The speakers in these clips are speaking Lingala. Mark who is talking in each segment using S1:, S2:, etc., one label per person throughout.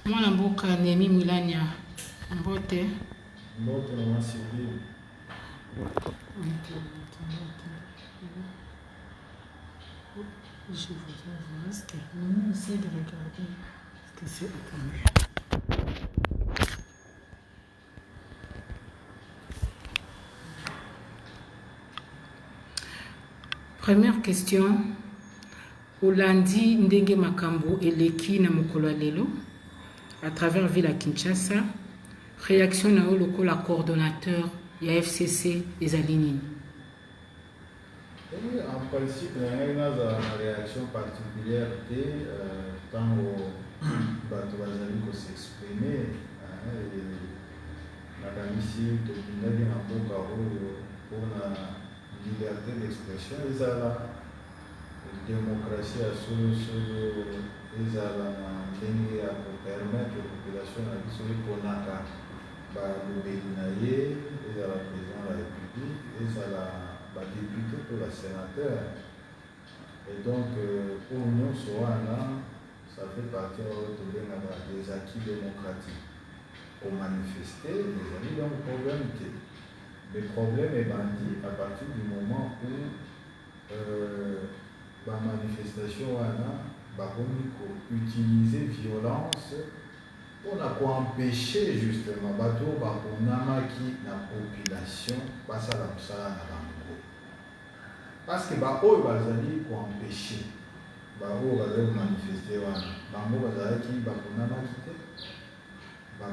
S1: Mwana mboka Nemi Mwilania Mbote.
S2: Mbote na Masili.
S1: Je vous envoie ce que nous essayons de regarder ce que c'est attendu. Première question. Olandi Ndenge Makambo Eleki na mokolo lelo à travers ville à Kinshasa. Réaction na lokola coordonnateur ya FCC des Alinines.
S2: Oui, en principe, il y a une réaction particulière tant que Bazali s'exprimer. La ici, tout le monde a pour la liberté d'expression. Ils ont la démocratie à ils ont la pour permettre aux populations de se connaître. Le Béninaïe, ils ont la président de la République, ils ont la député pour la sénateur. Et donc, pour nous, ça fait partie des acquis démocratiques. Pour manifester, les amis, donc, problème. Le problème est bandit à partir du moment où la manifestation va utiliser violence pour empêcher justement la population parce que eux bazali pour empêcher eux bazali manifester bango bazalaki bakonamaki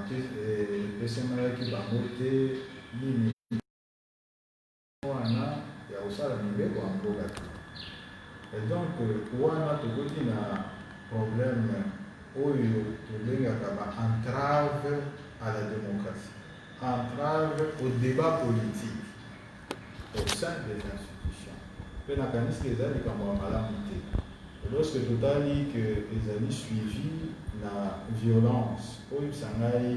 S2: te epesamelaki bango te nini wana ya kosala mibeko ya mboka te. Et donc wana tokoti na problème oyo tobengaka entrave à la démocratie, entrave au débat politique au sein des institutions. Mpe nakanisi ezali likambo ya malamu te. Lorsque totali que ezali suivi na violence oyebisa ngai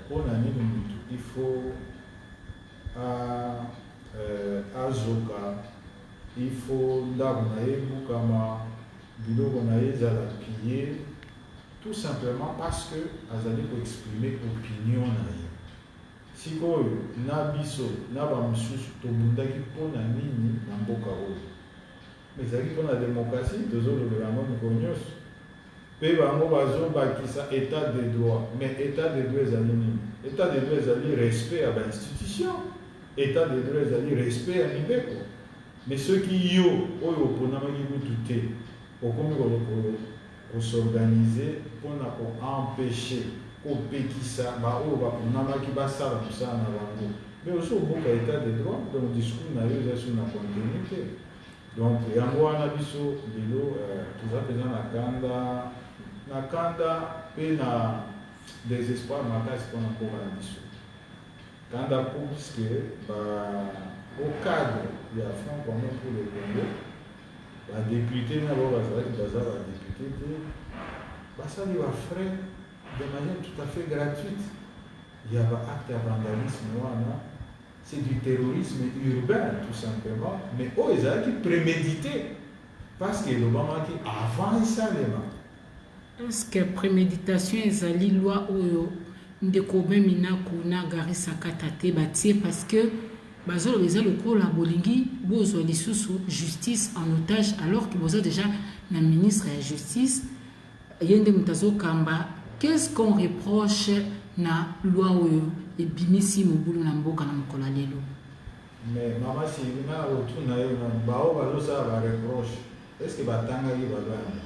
S2: mpona nini mutu il faut azoka, il faut ndako na ye bukama, biloko na ye ezala piller, tout simplement parce que azali koexprimer opinion na ye. Sikoyo na biso na bamosusu tobundaki mpona nini na mboka oyo ezali mpona démocratie tozolobela yango mikolo nyonso mpe bango bazobakisa état de droit. Mais état de droit ezali nini? État de droit ezali respect ya bainstitution, état de droit ezali respect ya mibeko. Mais soki yo oyo oponamaki kutu te okomi kosorganize mpona koempêche kopekisa baoyo baponamaki basala mosala na bango. Mais oso oboka état de droit, donc discours na yo eza sur na contenu te. Donc yango wana biso lelo toza mpenza na kanda mpe na désespoir makasi mpona mboka na biso. Kanda puisque au cadre de la Front commun pour le Congo, la députée n'a pas la députée, ça lui va frais de manière tout à fait gratuite. Il y a un acte de vandalisme, c'est du terrorisme urbain tout simplement, mais eux ils ont prémédité parce que le moment qui avance les.
S1: Est-ce que préméditation est la loi ou ndeko meminaku na gari sakata te batie parce que bazolo beza loko la bolingi bozo lisusu justice en otage alors que bozo déjà na ministre de la justice yende mutazo kamba. Qu'est-ce qu'on reproche na loi oyo ebimisi mobulu na mboka na mokolo lelo?
S2: Mais maman si na otuna yo na bao bazo sa ba reproche est-ce que batanga yi balwana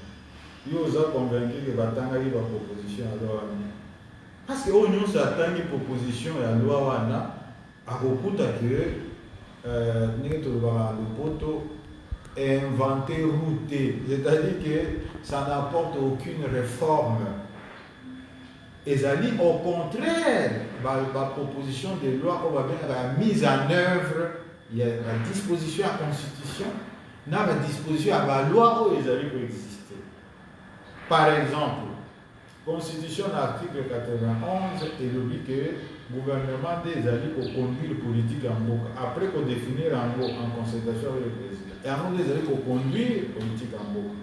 S2: yo za convaincu que batanga yi ba proposition à loi parce que on nous attend une proposition à la loi wana akokuta que le poto est inventé routé, c'est-à-dire que ça n'apporte aucune réforme. Et ça dit au contraire, la proposition de loi on va bien la mise en œuvre, il y a la disposition à la constitution, la disposition à la loi où ils allaient coexister. Par exemple, Constitution article 91 et le dit que le gouvernement des alliés pour conduire politique en Boka. Après qu'on définir en concertation avec le président. Et avant des alliés pour conduire politique en Boka.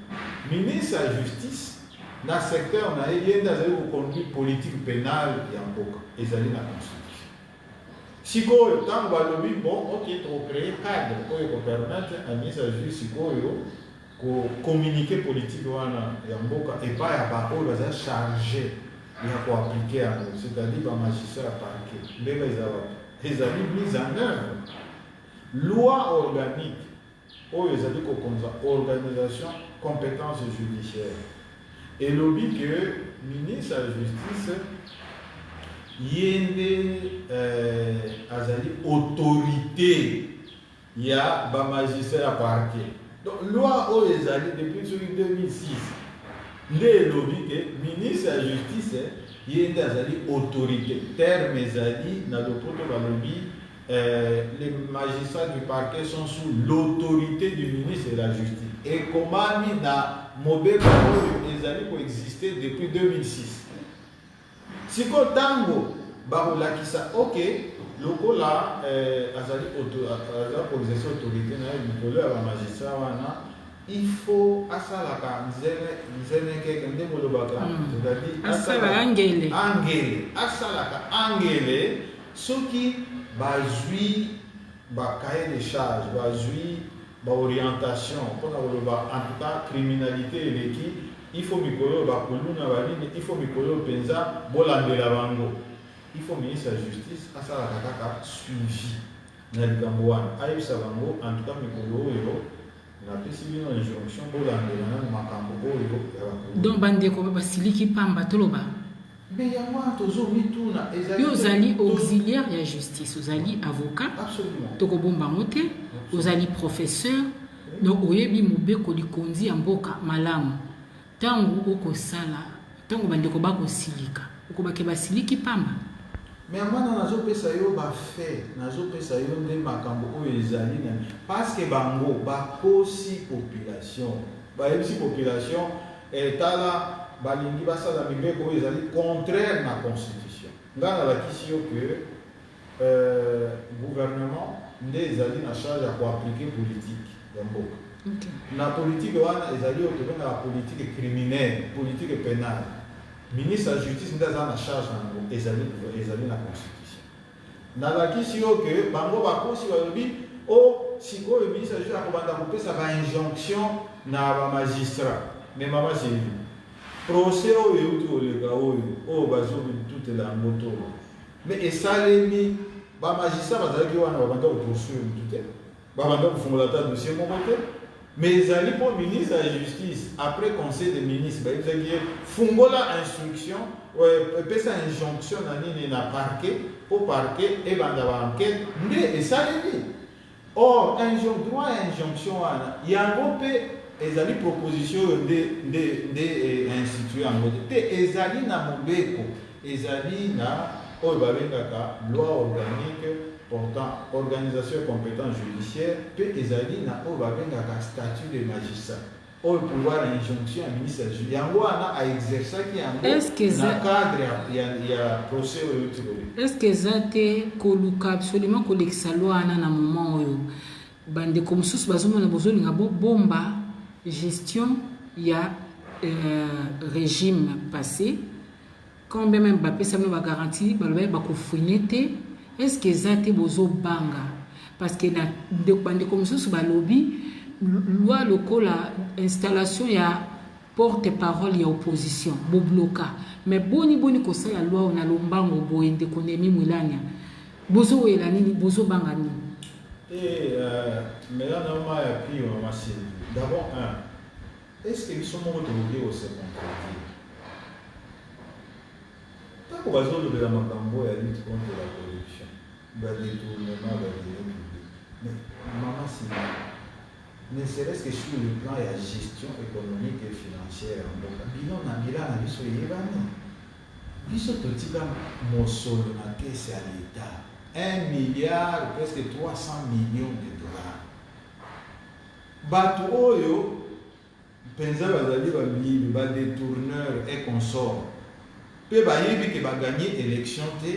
S2: Ministre de la Justice, dans le secteur, il y a une conduite politique pénale et en boca. Et ça, la constitution. Si vous avez bon, ok, tu créer un cadre pour permettre à mise à jour si vous communiquer politique et en boca et pas à part où vous chargé pour appliquer à nous, c'est-à-dire par magistrat à parquet. Mais ils ont mis en œuvre loi organique où ils ont dit qu'on a organisation compétence judiciaire. Et le but que le ministre de la Justice y a autorité, il y a un magistrat à parquet. Donc, loi où ils ont dit depuis 2006. Le lobby que le ministre de la Justice il y a une autorité. Terme dit dans le lobby, les magistrats du parquet sont sous l'autorité du ministre de la Justice. Et comment dans Mobile les années qui existé depuis 2006. Si vous tango barola qui ça ok loko là azali pour exercer autorité na le magistrat wana il faut asalaka nzene keke ndemo lobaka c'est-à-dire
S1: asala angele
S2: asalaka angele soki bazui ba cahier de charge bazui ba orientation pour en tout cas criminalité eleki il faut mikolo ba kuluna balini il faut mikolo penza bolandela bango il faut ministre de la justice asalaka kaka suivi na likambo wana ayebisa bango en tout cas mikolo oyo napesi bino injonction bolandela na makambo oyo ya bakulu
S1: donc bandeko basiliki pamba toloba
S2: mais yango tozomituna
S1: yo ozali auxiliaire ya justice ozali avocat
S2: absolument
S1: tokobomba ngo te ozali professeur donc oyebi mobeko likondi ya mboka malamu tango okosala tango bandeko bakosilika okobake basiliki pamba
S2: mais amana nazopesa yo bafe nazopesa yo nde makambo oyo ezali na parce que bango bakosi population bayebisi population etala balingi basala mibeko oyo ezali contraire na constitution nga nalakisi yo que gouvernement nde ezali na charge ya koaplike politique ya mboka na politique wana ezali oyo tobengaka politique criminelle politique pénale ministre ya justice nde aza na charge nango ezali na constitution nalakisi yo ke bango bakosi balobi o sikoyo ministre ya justice akobanda kopesa bainjonction na bamagistrat me mama sevi procès oyo euti koleka oyo bazobitutela yango tolo me esalemi bamagistrat bazalaki wana babanda kopoursuivre mutu te babanda kofungola ta dossier moko te mais ezali mpo ministre ya justice après conseil des ministres bayebisaki ye fungola instruction epesa injonction na nini na parquet mpo parquet ebanda baenquête nde esalemi or droit ya injonction wana yango mpe ezali proposition oyo nde institue yango te ezali na mobeko ezali na oyo babengaka loi organique portant organisation et compétence judiciaire pe ezali na oyo babengaka statut de magistrat oyo pouvoir ya injonction ya ministre ya yango wana aexersaki yango na cadre ya procès oyo tikoli
S1: est-ce que eza te koluka absolument kolekisa loi wana na moment oyo bandeko mosusu bazomona bozolinga bobomba gestion ya régime passé quand même bapesa bino bagarantie balobai bakofwine te est-ce que eza te bozobanga parce que bandeko mosusu balobi loi lokola installation ya porte-parole ya opposition bobloka mais boni kosala loi oyo na lombango boye ndeko Nemi Mwilanya bozoyela nini bozobanga nini
S2: mais là normalement ya pire mama Sylvie d'abord est-ce que biso moko tokoki kose contredire ntango bazolobela makambo ya lutte contre la corruption badétournement badélai public mais mama Sylvie ne serait-ce que sur le plan de la gestion économique et financière en mboka bino na mbila na biso eyebani biso totika mosolo na kese ya l'état 1 milliard presque 300 millions de dollars bato oyo mpenza bazali bamiyibi badétourneur et consort mpe bayebi ke baganye élection te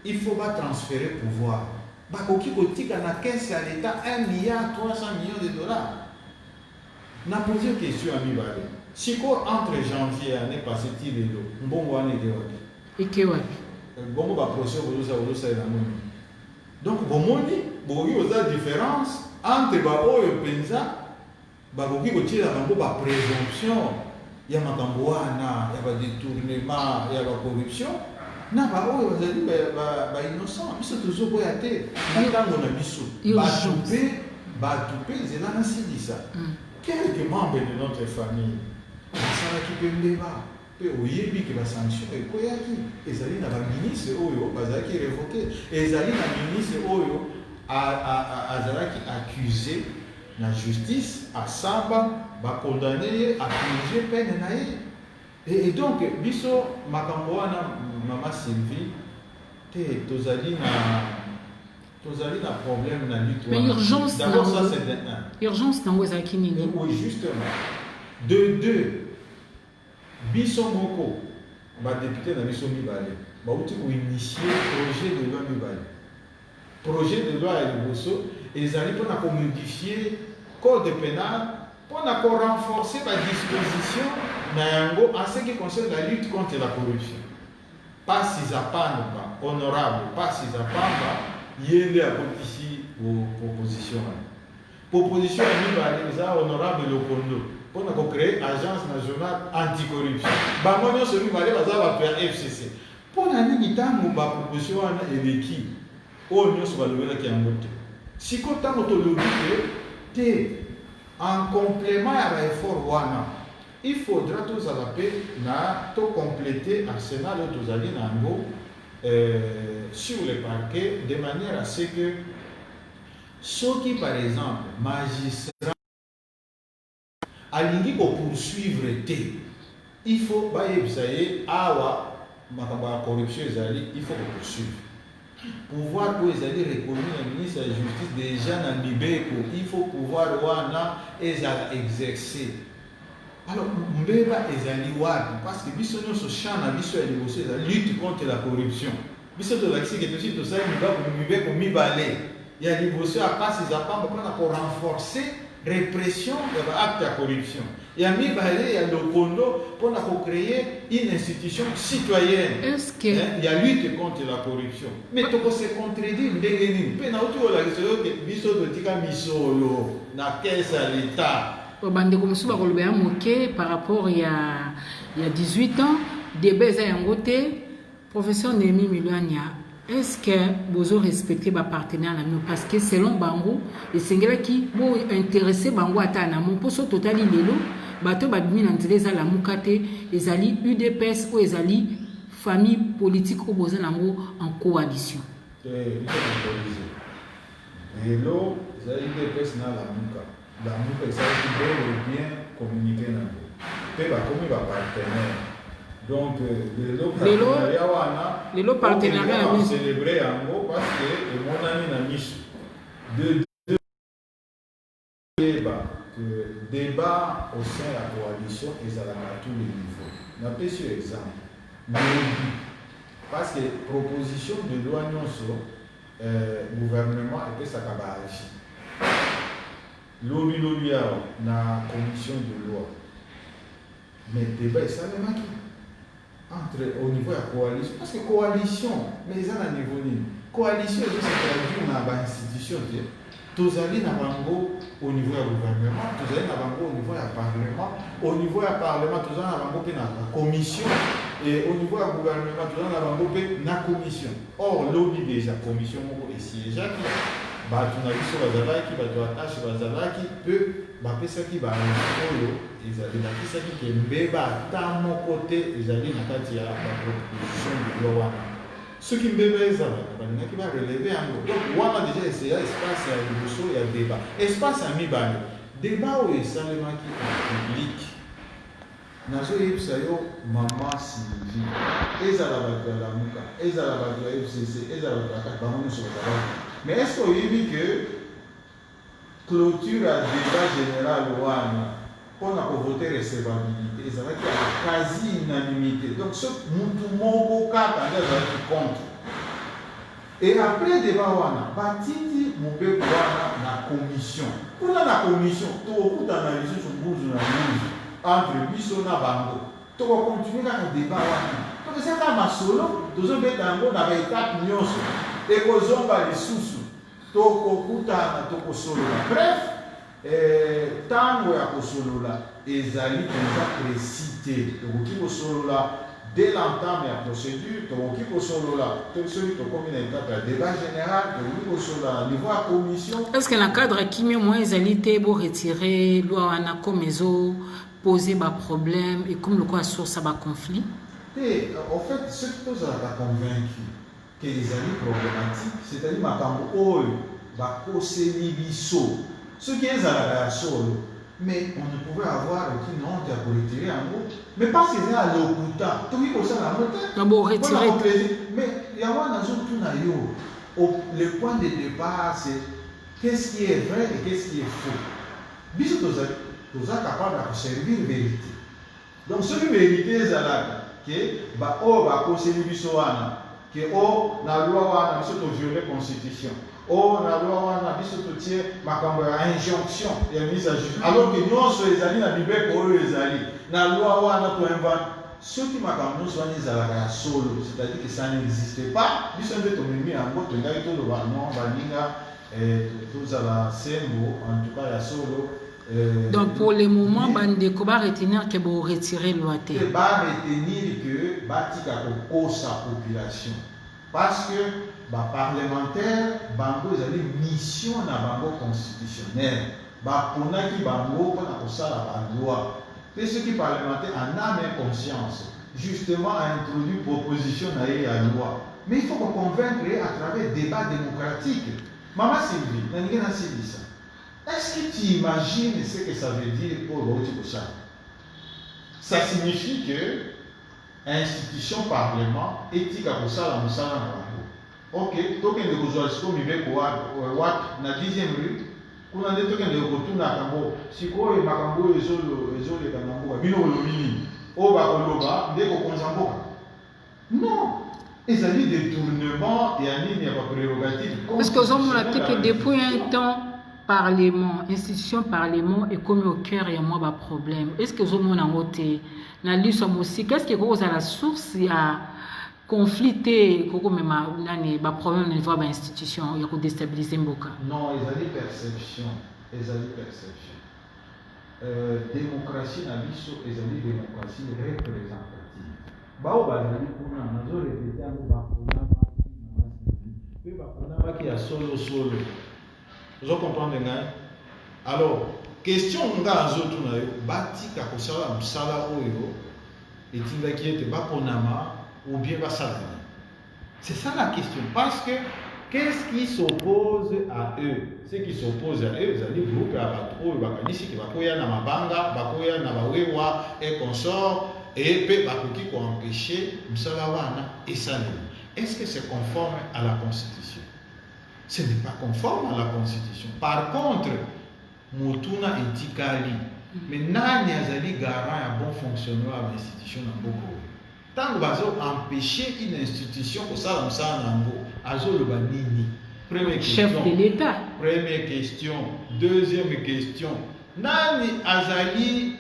S2: il faut batransférer pouvoir bakoki kotika na kese ya l'état 1 milliard 300 millions de dollars na posé question à mibale Si entre janvier année passée, mbongo wana ekewapi
S1: ekewapi
S2: bongo baprocès ozosalela nini. Donc bomoni bokoki oza différence entre baoyo mpenza bakoki kotiela bango baprésomption ya makambo wana ya badétournement ya bacorruption na baoyo bazali bainnocent. Biso tozoboya te na ntango na biso bato mpe ezela nasilisa quelques membres de notre famille basalaki mpe mbeba mpe oyebi ke basanction ekoyaki ezali na baministre oyo bazalaki révoqué, ezali na ministre oyo azalaki accusé na justice asamba bakondamne ye apurge peine na ye. Et donc biso makambo wana mama Sylvie te tozali na problème na lutte.
S1: Mais urgence
S2: d'abord ça c'est un
S1: urgence nango ezalaki nini?
S2: Oui, justement. De deux, biso moko badéputé na biso mibale bauti koinitie projet de loi mibale. Projet de loi ya liboso ezali mpona komodifier code pénal mpona korenforcer badisposition na yango en ce qui concerne la lutte contre la corruption. Pas si apamba honorable, pas si apamba yende akotisi proposition wana. Proposition ya mibale eza honorable Lokondo mpona kocréer agence nationale anticorruption. Bango nyonso mibale baza bato ya FCC. Mpona nini ntango baproposition wana eleki oyo nyonso balobelaki yango te. Siko ntango tolobi te en complément ya baeffort wana il faudra tozala mpe na tocompléter arsenal oyo tozali na yango sur le parquet de manière à ce que soki par exemple magistrat alingi kopoursuivre te il faut bayebisa ye awa makambo ya corruption ezali il faut kopoursuivre. Pouvoir oyo ezali reconnu na ministre ya justice déjà na mibeko il faut pouvoir wana ezala exercer. Alors mbeba ezali wapi parce que biso nyonso champ na biso ya liboso ezali lutte contre la corruption. Biso tolakisi ke tosi tosali mibeko mibale ya liboso ya pasi za pamba mpona korenforcer répression ya baacte ya corruption. Ya mibale ya Lokondo mpona kocréer une institution citoyenne.
S1: Est-ce que
S2: il y a lutte contre la corruption. Mais toko se contredire ndenge nini mpe na uti olakisa yo ke biso totika misolo na caisse ya l'État.
S1: bandeko mosusu bakolobela moke par rapport ya 18 ans débat eza yango te. Professeur Némi Milwania, est-ce que vous respectez vos partenaires parce que selon Bango, les Sengela qui vont intéresser Bango à Tanamon pour ce total lelo, bateau badmin en télé la mukate, les alliés UDPS ou les alliés famille politique au besoin en coalition.
S2: Lelo, les alliés UDPS na la muka. La muka ça qui bien communiquer na vous. Pe ba comme ba partenaire. Donc,
S1: les partenariats
S2: ont célébré en parce que mon ami n'a mis deux débats au sein de la coalition et ça à tous les niveaux. On a pris sur exemple. Parce que proposition de loi non sur gouvernement et puis ça va agir. Lobby na commission de loi. Mais débat est ça le maquis. Entre au niveau de la coalition, parce que coalition, mais ils ont un niveau ni coalition, c'est traduit dans l'institution. Tous allés dans bango au niveau du gouvernement, tous allés dans bango au niveau du parlement, au niveau du parlement, tous allés dans bango dans la commission, et au niveau du gouvernement, tous allés dans bango dans la commission. Or, lobby déjà commission et siège qui bato na biso bazalaki bato attache bazalaki peu bapesaki baoyo ezali nakisaki ke mbeba ata moko te ezali na kati ya baproposition de loi wana soki mbeba ezalaka balingaki bareleve yango donc wana déjà eseya espace ya liboso ya débat espace ya mibale débat oyo esalemaki en public nazoyebisa yo mama Sylvie ezala bato ya lamuka ezala bato ya FCC ezala bato ya kati bango nyonso bazalaki. Mais est-ce qu'on dit que clôture à débat général on a voté recevabilité, ça va être quasi unanimité. Donc ce mon cas quand contre. Et après débat wana, batiti mobé wana na commission. Pour la commission, tout analyser sur bourge na bourge. entre biso na bango to ko continuer na débat wana to c'est ka masolo tozo beta ngo na ba étape nyonso e ko zomba lisusu to ko kutana to ko solola bref tango ya ko solola ezali penza précité to ko solola dès l'entame de la procédure, tu as débat général, tu as niveau de commission.
S1: Est-ce que dans le cadre qui met moins égalité pour retirer loi comme poser des problèmes et comme le quoi source à conflit?
S2: En fait, ce qui nous a convaincu que les amis problématiques, c'est-à-dire que ce qui est à la solo, mais on ne pouvait avoir aucune honte à retirer en gros. Mais parce que c'est à l'okuta, tout le monde ça la montée. Mais il y a le point de départ, c'est qu'est-ce qui est vrai et qu'est-ce qui est faux. Bisous, tu es capable de servir la vérité. Donc, ce qui est vérité, c'est que bah oh bah conseiller bisoana, que oh la loi a violé la constitution. Oh, la loi a dit ce injonction et mise à jour. Alors que nous sommes les alliés, la Bible pour eux les alliés. La loi a inventer. Ce qui m'a nous sommes les alliés solo, c'est-à-dire que ça n'existait pas. Nous sommes des tombés en gros, tu as tout le non, baninga, tout à la sembo, en tout cas la solo.
S1: Donc pour le moment, Bandeko va retenir que vous retirez loi.
S2: Il va retenir que Batika pour sa population. Parce que les parlementaires, bango ils ont mission na bango constitutionnelle. Pour qui bango pour ça la loi. Et ceux qui parlementaires en âme et conscience, justement a introduit proposition à la loi. Mais il faut qu'on convaincre à travers débat démocratique. Maman Sylvie, est-ce que tu imagines ce que ça veut dire pour le ça? Ça signifie que institution parlement éthique à ça la musala na ok token de kozwa siko mibeko wa na 10e rue kuna nde token de kotuna kambo siko e makambo ezole kana mboka bino olobini o ba koloba nde ko konza mboka non ezali détournement et anini ya prérogative
S1: parce que nous avons que depuis un temps Parlement, institution Parlement est comme au cœur et moi bas problème. Est-ce que nous avons voté na lissom aussi qu'est-ce qui cause à la source à confliter comme même nani bas problème au niveau de l'institution il faut déstabiliser mboka?
S2: Non, ils ont des perceptions, démocratie na biso ils ont des démocratie représentative. Bao bazali kuna nazo répéter ngo ba kuna ba qui a solo. Vous comprenez? Alors, question nga azotu na yo batika kosala msala oyo etindaki ete baponama ou bien basalani. C'est ça la question. Parce que qu'est-ce qui s'oppose à eux? Ce qui s'oppose à eux, c'est le groupe à Batro, Bakanisi, qui va courir dans ma banga, bakoya na bawewa et consort, et peut bakoki pour empêcher msalawana et salani. Est-ce que c'est conforme à la Constitution? Ce n'est pas conforme à la Constitution. Par contre, Motuna et Tikali, mais nani azali garant un bon fonctionnement à l'institution Namboko. Tant que vous empêcher une institution pour ça, Azo le banini. Première question.
S1: Chef de l'État.
S2: Première question. Deuxième question. Nani azali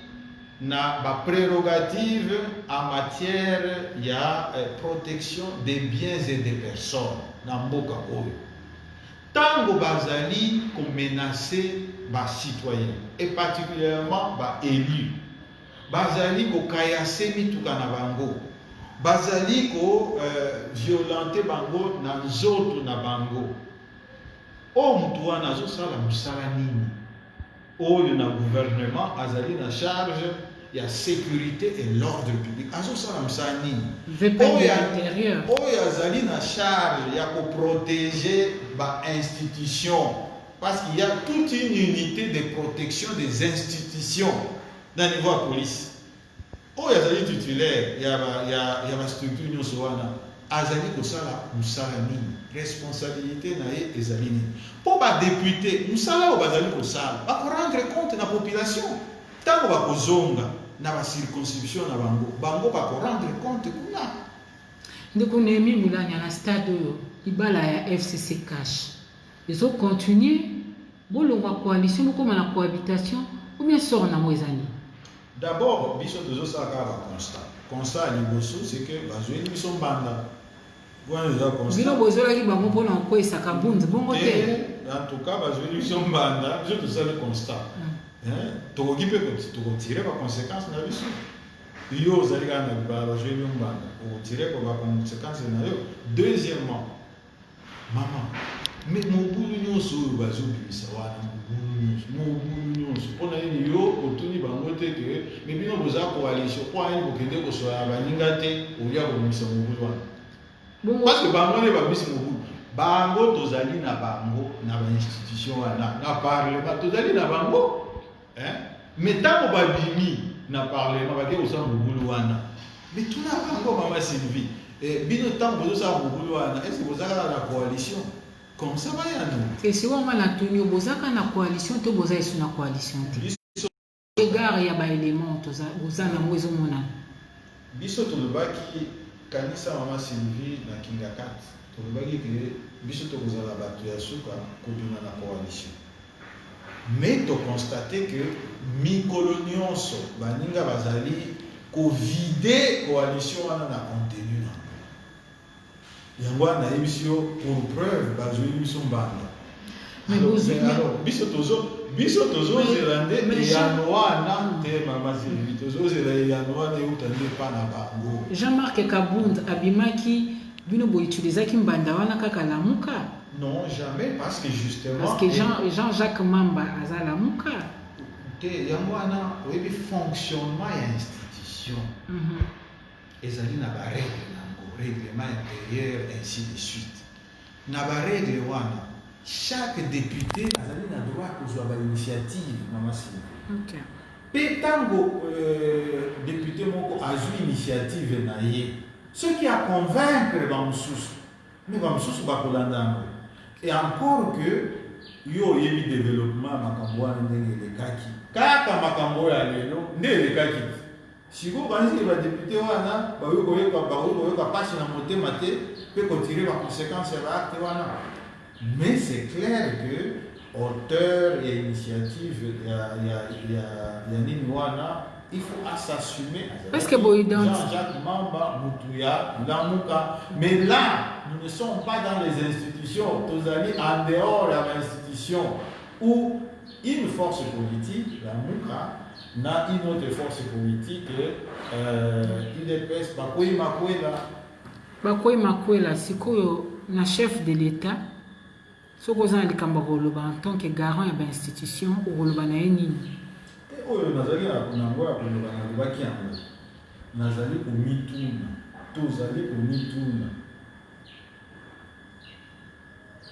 S2: na ba prérogative en matière de protection des biens et des personnes Namboka oyo. Tango bazali ko menacer ba citoyens et particulièrement ba élus. Bazali ko kayase mituka na bango. Bazali ko violenter bango na nzoto na bango. O mtu wana zo sala musala nini? Oyo na gouvernement azali na charge ya sécurité et l'ordre public. Azo sala musala nini? Oyo azali na charge ya ko protéger ba institution parce qu'il y a toute une unité de protection des institutions dans le niveau de la police. Oyo azali titulaire ya ba structure nyonso wana azali kosala musala nini? Responsabilité na ye ezali nini? Po ba député musala o bazali kosala ba ko rendre compte na population tango ba kozonga na ba circonscription na bango ba ko rendre compte kuna
S1: ndeko Némi Moulanya na stade ibala ya FCC cash ils ont continué bolongwa coalition comme la cohabitation ou bien sort na mwezani.
S2: D'abord, biso tozo ça ka constat. Constat liboso c'est que bazwe biso mbanda. Voilà déjà constat.
S1: Bino bozola ki bango pona ko esaka bunde bongo te.
S2: En tout cas, bazwe biso mbanda, biso tozo le constat. Tokoki pe ko tirer par conséquence na biso. Yo ozali ka na bazwe biso mbanda. Ko tirer par conséquence na yo. Deuxièmement, maman, mais mobulu nyonso oyo bazobimisa wana mobulu nyonso mpona nini yo otuni bango te ke me bino boza coalition mpo ayini bokende kosola baninga te olia kobimisa mobulu wana parce que bango nde babimisi mobulu bango tozali na bango na bainstitution wana na parlement tozali na bango me ntango babimi na parlement bake kosala mobulu wana me tuna bango mama Sylvie bino ntango bozosala mobulu wana est ce que bozaka na coalition comme ça va ya nous
S1: et si on la tuni bozaka na coalition to boza isu na coalition égard ya ba élément toza bozana mwezo mona
S2: biso tolobaki kanisa mama Sylvie na Kinga 4 tolobaki ke biso tokozala bato ya suka kobima na coalition mais to constater que mikolo nyonso baninga bazali kovide coalition wana na contenu yango na émission pour preuve bazwi biso mbanda alors biso tozo zerande yanwana te mama Sylvie tozo zerande yanwana utande pa na bango
S1: Jean-Marc Kabund abimaki bino bo utilisaki mbanda wana kaka lamuka
S2: non jamais parce que justement
S1: parce que Jean-Jacques Mamba azala muka
S2: te yango wana oyebi fonctionnement ya institution ezali na ba règlement intérieur ainsi de suite na ba règle wana chaque député azali na droit kozwa ba initiative mama Sylvie
S1: OK
S2: pe tango député moko azwi initiative na ye ce qui a convaincre ba mususu mais ba mususu bakolanda et encore que yo yebi développement makambo wana ndenge elekaki kaka makambo ya lelo nde elekaki siko banzi ba député wana bayoka pasi na motema te pe kotirer ba conséquences ya acte wana mais c'est clair que auteur et initiative ya nini wana il faut s'assumer
S1: parce que
S2: Jean-Jacques Mamba Mutuya Lamuka mais là nous ne sommes pas dans les institutions tozali en dehors de l'institution où une force politique Lamuka na une autre force politique UDPS
S1: Bakoy Makwela sikoyo na chef de l'État soko za likambo koloba en tant que garant ya institution koloba na nini
S2: oyo nazali na ngo ya koloba na lobaki yango nazali komituna tozali komituna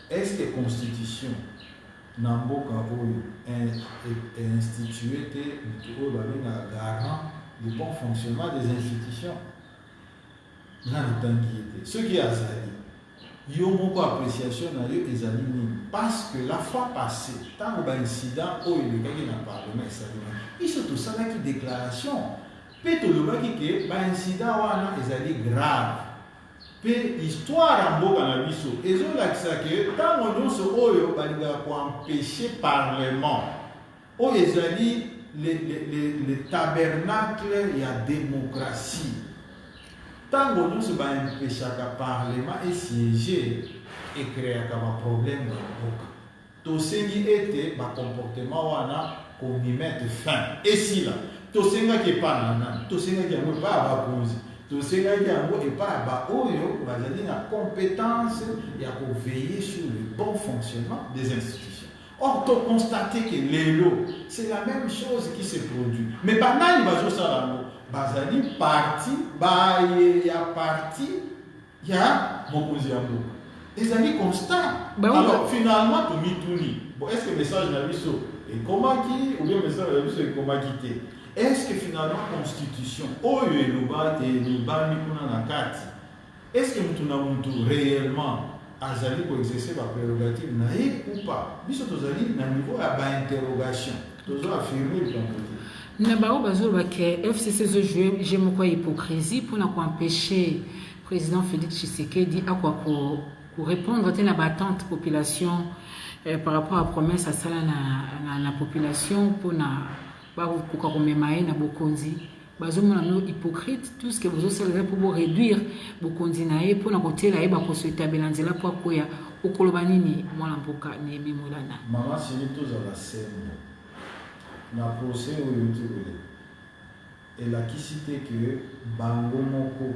S2: est-ce que constitution na mboka oyo institué te mutu oyo babenga garant du bon fonctionnement des institutions na lotangi ete soki azali yo moko appréciation na yo ezali nini parce que la fois passée ntango baincident oyo elekaki na parlement esalima biso tosalaki déclaration mpe tolobaki ke baincident wana ezali grave mpe histoire ya mboka na biso ezolakisa ke ntango nyonso oyo balingaka koempêche parlement oyo ezali le tabernacle ya démocratie ntango nyonso baempêchaka parlement esiéger ekreaka baproblème ya mboka tosengi ete bacomportement wana komimete fin esila tosengaki epai na nani tosengaki yango epai ya bakonzi tosengaki yango epai ya baoyo bazali na compétence ya koveiller sur le bon fonctionnement des institutions. Or to constater que lelo c'est la même chose qui se produit mais banani bazosala yango bazali parti ya parti ya mokonzi ya mboka ezali constant alors finalement tomituni bon est-ce que message na biso ekomaki ou bien message na biso ekomaki te est-ce que finalement constitution oyo elobami kuna na kati est-ce que mutu na mutu réellement azali koexercer baprérogative na ye ou pas biso tozali na niveau ya bainterrogation tozo affirmer likambo te
S1: na bao bazoloba ke FCC ezojue moko ya hypocrisie mpona koempêcher président Félix Tshisekedi akwa korépondre te na battente population par rapport à promesse asala na population mpona bakoka komema ye na bokonzi bazomona no hypocrite tout ce que bozosalaka mpo boréduire bokonzi na ye mpona kotiela ye bakosoetabela nzela mpo akoya okoloba nini mwana mboka Néhémie Moulana.
S2: Mama sili tozala sembo na procès oyo tibele elakisi te ke bango moko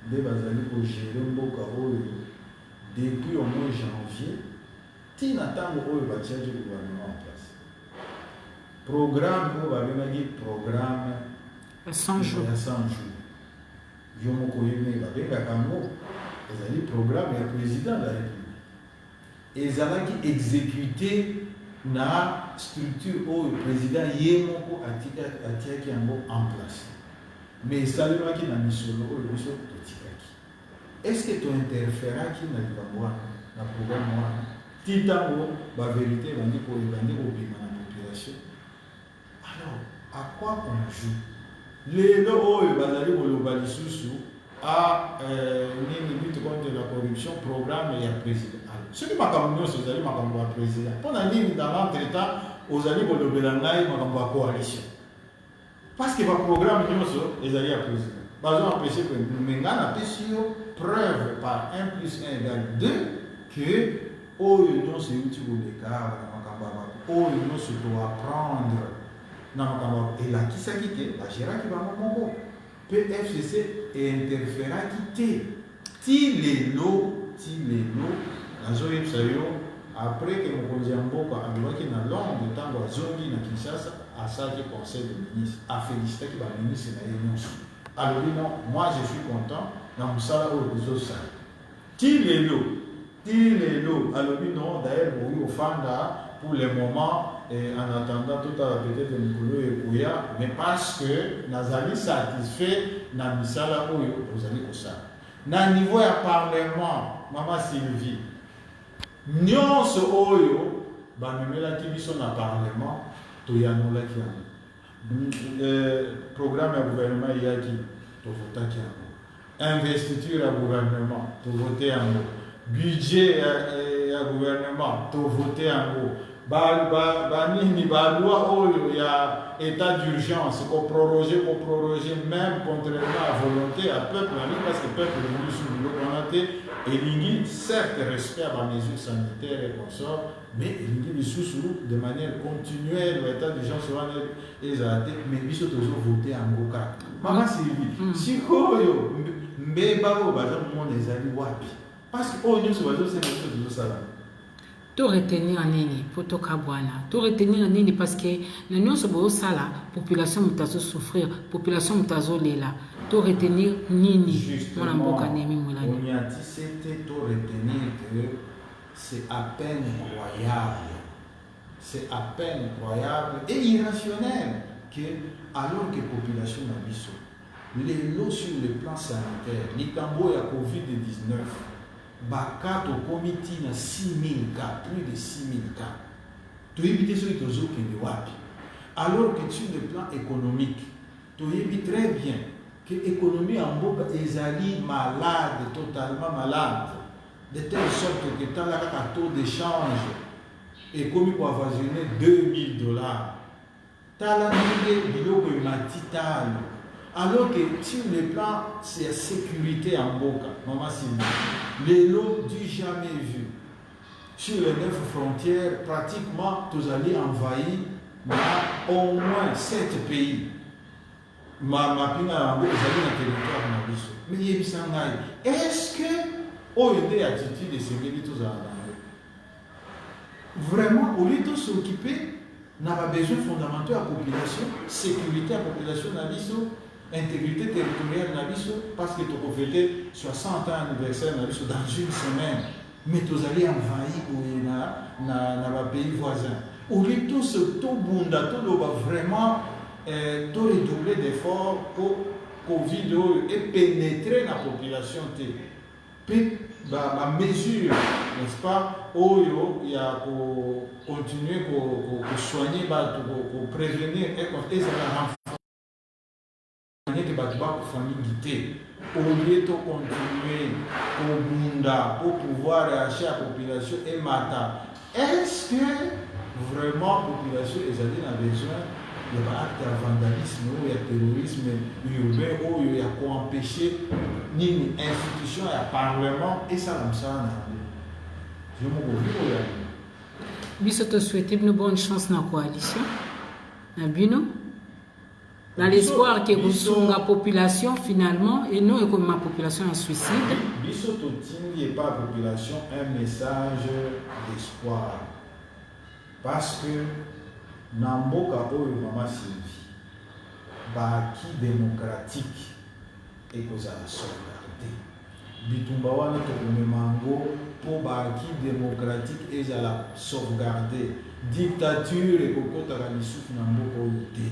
S2: nde bazali kogere mboka oyo depuis au mois janvier tina ntango oyo batiaki gouvernement en place. Programme oyo babengaki programme
S1: ya 100 jours
S2: yo moko yebne babengaka yango ezali programme ya président de la république ezalaki exécuté na structure oyo président ye moko atiaki yango en place mais esalemaki na misolo oyo biso totikaki. Est-ce que tointerféraki na likambo wana na programme wana ti ntango bavérité ebandi kobima na population? Alors à quoi on joue? Lelo oyo bazali koloba lisusu a nini lutte contre la corruption programme ya président. Soki makambo nyonso ezali makambo ya président mpona nini dans l'entretemps ozali kolobela ngai makambo ya coalition? Parce que baprogramme nyonso ezali ya président bazo empêche me ngai napesi yo preuve par 1 plus 1 égale 2 que oyo nyonso euti koleka na makambo ya bato oyo nyonso toapprendre na makambo elakisaki te bagéraki bango moko mpe FCC einterféraki te ti lelo nazoyebisa yo après que mokonzi ya mboka alobaki na Londres ntango azongi na Kinshasa asalaki conseil de ministre afélicitaki baministre na ye nyonso alobi non moi je suis content na mosala oyo tozosala ti lelo alobi non d'ailleurs boyi ofanda pour le moment en attendant tout à peut-être mikolo ekoya mais parce que nazali satisfait na misala oyo ozali kosala na niveau ya parlement. Mama Sylvie nyonso oyo bamemelaki biso na parlement toyanolaki yango. Programme ya gouvernement eyaki tovotaki yango, investiture ya gouvernement tovote yango, budget ya gouvernement tovote yango, banini baloi oyo ya état d'urgence koproroger même contrairement à volonté à peuple parce que peuple est sous l'autorité elingi certes respect à la mesure sanitaire et consort mais elingi lisusu de manière continuelle l'état d'urgence wana ezala te mais biso tozovote yango kaka. Mama Sylvie sikoyo mbeba oyo baza momona ezali wapi parce que oyo nyonso bazosema biso tozosala
S1: to retenir nini poto kabwana to retenir nini parce que na nyonso bozosala population mutazo souffrir population mutazo lela to retenir nini mwana mboka Néhémie Moulana?
S2: On y a dit c'était to retenir que c'est à peine croyable et irrationnel que alors que population na biso les lots sur le plan sanitaire likambo ya COVID-19 baka tokomiti na 6000 cas, plus de 6000 cas. Tu évites ce que tu wapi. Alors que sur le plan économique, tu évites très bien que l'économie en Boka est malade, totalement malade, de telle sorte que tu as un taux d'échange et comme il faut avoisiner $2000. Tu as la biloko matitale. Alors que sur le plan, c'est la sécurité en Boka, Maman Sylvie, les lots du jamais vu. Sur les 9 frontières, pratiquement, tous allés envahir au moins 7 pays. Ma pinga vous allez dans le territoire de Nabiso. Mais il y a est-ce que, au lieu de l'attitude de ces militaires, vraiment, au lieu de s'occuper, n'a pas besoin fondamental à la population, sécurité à la population de Nabiso, intégrité territoriale Nabiso, parce que tu as fêté 60 ans anniversaire Nabiso dans une semaine, mais tu allais envahir dans les pays voisins. Au lieu de tout ce tout bunda, tout vraiment redoubler d'efforts pour Covid et pénétrer dans la population. La mesure, n'est-ce pas, où il y a pour continuer, pour soigner, pour prévenir et pour famille au lieu de continuer pour bunda pour pouvoir acheter la population et matin. Est-ce que vraiment la population a besoin il y a acte de vandalisme, il y a terrorisme urbain, il y a quoi empêcher ni institution, il y a parlement, et ça, comme ça, je me reviens.
S1: Biso te souhaite une bonne chance dans la coalition. Dans l'espoir que la population finalement, et non comme ma population en suicide.
S2: Biso Totini n'est pas la population un message d'espoir. Parce que dans Mboka Oyo Mama Sylvie, baki démocratique et que ça a sauvegardé. Bitumba wana tokome mango pour baki démocratique et ça a sauvegardé. Dictature et kokota lisusu na Mboka Oyo te.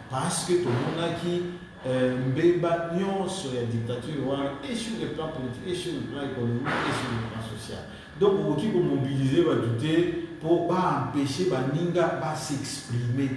S2: Parce que tout le monde qui mbeba nyonso ya dictature et sur le plan politique, et sur le plan économique, et sur le plan social. Donc, on peut mobiliser pour pas empêcher Baninga de s'exprimer,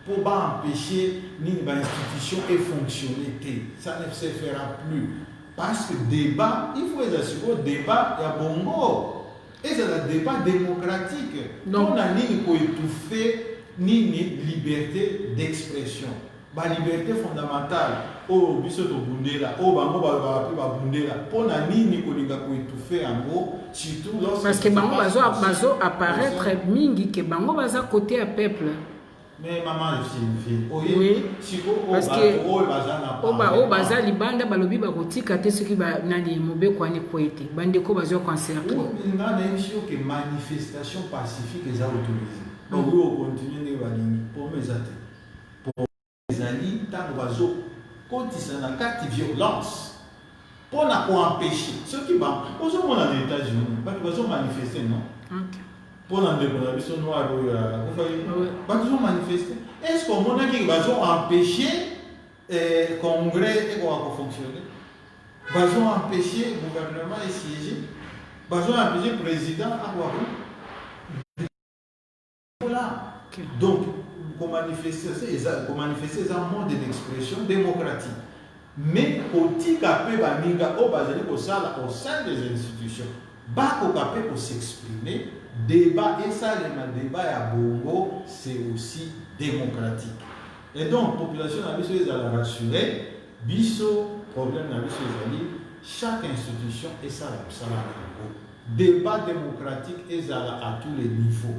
S2: pour pas empêcher l'institution de fonctionner. Ça ne se fera plus. Parce que débat, il faut les assurer, débat, il y a bongo. Et c'est un débat démocratique. Donc, on a ni pour étouffer ni liberté d'expression. La liberté fondamentale, au biso to bundela, au bango ba bundela, pour na ni ko linga ko étouffer en gros, surtout lorsque
S1: parce que bango bazo apparaître mingi que bango baza côté à peuple.
S2: Mais maman Sylvie,
S1: oui, parce que
S2: o
S1: baza libanda balobi ba kotika te soki ba nani mobe kwani koete bandeko bazo concerter.
S2: On a une chose que manifestation pacifique est autorisée. Donc on continue de balingi pour mes athées. Pour les alliés tant bazo continue na carte violence pour na ko empêcher ceux qui va aux hommes dans les États-Unis pas bazo manifester non.
S1: OK.
S2: Pour la déclaration noire, ils ont manifesté. Est-ce qu'on a dit qu'ils ont empêché le Congrès de fonctionner? Ils ont empêché le gouvernement de siéger? Ils ont empêché le président à voir? Voilà. Donc, pour manifester, c'est un mode d'expression démocratique. Mais au Tikapé Baninga, au sein des institutions, Bakokapé pour s'exprimer. Débat, et ça, le débat à Bongo, c'est aussi démocratique. Et donc, la population a besoin de rassurer, biso, problème a besoin de chaque institution est ça, débat démocratique est à tous les niveaux.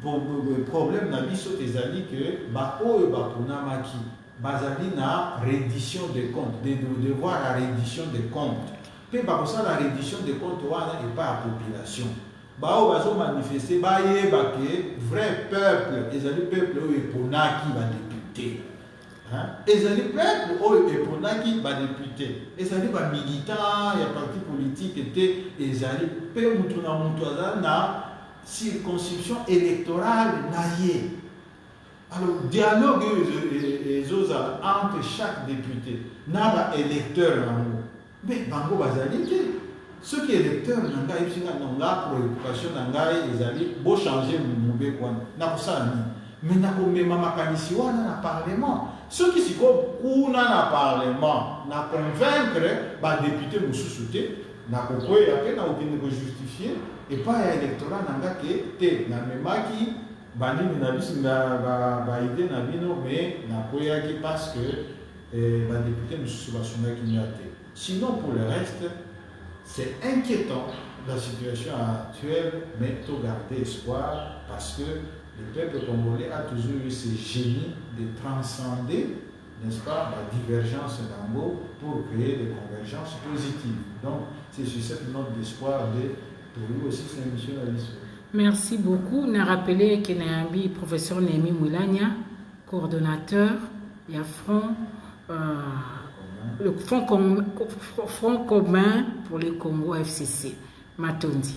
S2: Le problème a besoin de que, Bako et Bakunamaki, Bazali na reddition des comptes, de devoir la reddition des comptes. Puis, la reddition des comptes n'est pas à la population. Bao bazo manifester baye bake vrai peuple ezali peuple oyo eponaki ba député ezali peuple oyo eponaki ba député ezali ba militant ya parti politique te ezali pe mutu na mutu azali na circonscription électorale naie. Alors dialogue ezoza entre chaque député na ba électeur nango mais bango bazali te. Ceux qui sont électeurs, ils ont la préoccupation, ils ont changer le mauvais coin. Mais ils ont même un parlement. Ceux qui sont dans le parlement, ils convaincre les députés de soutenir, ils ont justifier, et pas l'électorat qui est parce que les députés ne sont pas soutenus. Sinon, pour le reste, c'est inquiétant la situation actuelle, mais il faut garder espoir parce que le peuple congolais a toujours eu ce génie de transcender, n'est-ce pas, la divergence d'ango pour créer des convergences positives. Donc, c'est sur cette note d'espoir pour lui aussi, c'est une mission à l'issue.
S1: Merci beaucoup. On a rappelé que Nayambi, professeur Némi Moulania, coordonnateur, il y a le Front commun pour le Congo FCC. Matondi.